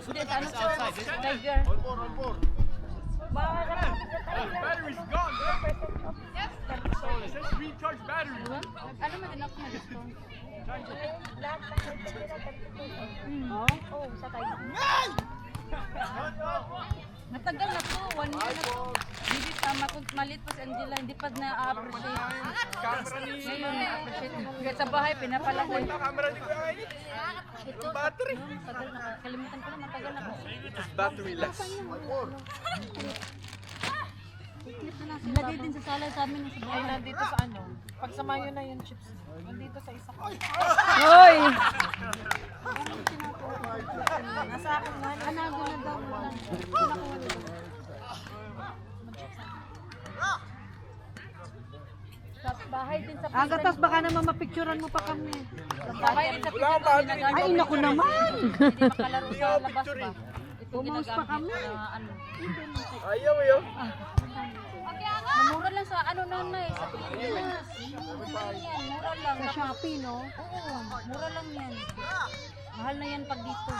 This outside. This tiger. Battery's gone, man. It says recharge battery. Ano man din ako na-discount? Oh, sa tayo. Matagal na to, 1 year na to. Hindi tama kung malit pa si Angela, hindi pa na-appreciate. Camera ni... Ngayon na-appreciate. Kaya sa bahay, pinapalagay. Camera ni Kuya Ay. Yung battery. Matagal na, kalimutan ko na, matagal na. Battery less. Ilagay din sa sala sa amin sa bahay. Nandito sa ano? Pagsamayo na yung chips. Nandito sa isa ko. Hoy! Nasa akin nga. Anago na daw. Sa bahay din sa Aga, tas baka naman mapicturean mo pa kami. bahay din sa Wala akong battery. Ay, naku naman! Hindi makalaro sa labas ba? Ito Pumaus pa kami. ano. Ayaw yun. Mura lang sa ano nanay, sa Pilipinas. Mura yan, mura lang. Sa Shopee, no? Oo, mura lang yan. Mahal na yan pag dito.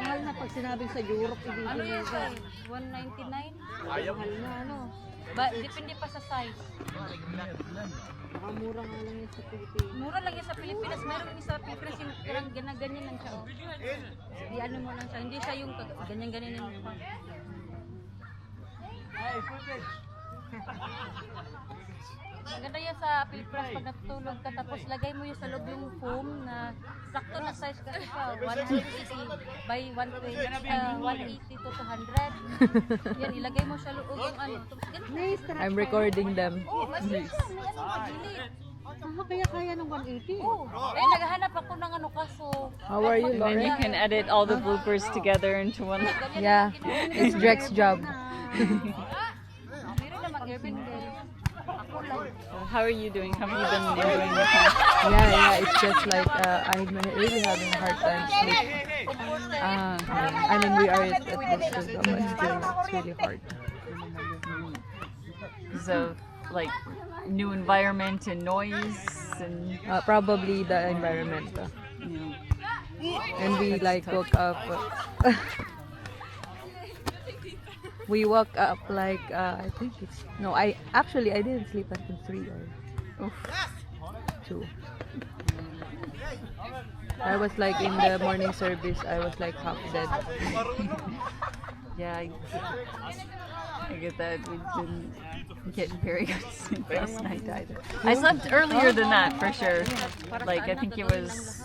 Mahal na pag sinabing sa Europe, ibigay Ano yan nila. siya? 199? Ayaw. Mahal na, ano? Depende pa sa size. Baka mura nga lang yan sa Pilipinas. Mura lang yan sa Pilipinas. Meron din sa Pilipinas yung parang ganyan lang siya. Oh. Di ano mo lang siya. Hindi siya yung ganyan-ganyan yung mukha. Maganda yan sa Pilipinas pag natutulog ka tapos lagay mo yung sa loob yung foam na sakto na size kasi siya 180 by 180 to 200. Yan, ilagay mo sa loob yung ano. Tapos ganun. I'm recording them. Oh, mas yan. May ano magili. Kaya ng 180. Oh, eh naghahanap ako ng ano kaso. How are you, And then you Lauren? can edit all the bloopers together into one. Yeah, it's Drek's job. Meron namang Airbnb. Ako lang. How are you doing? How have you been doing this one? Yeah, it's just like I'm really having a hard time sleep. I mean, we are at this job, but still, it's really hard. So, like, new environment and noise and Probably the environment. you know. And we like woke up. We woke up like I think it's no. I didn't sleep until 3 or 2. I was like in the morning service. I was like half dead. Yeah, I get that. We didn't get very good sleep last night either. I slept earlier than that for sure. Like, I think it was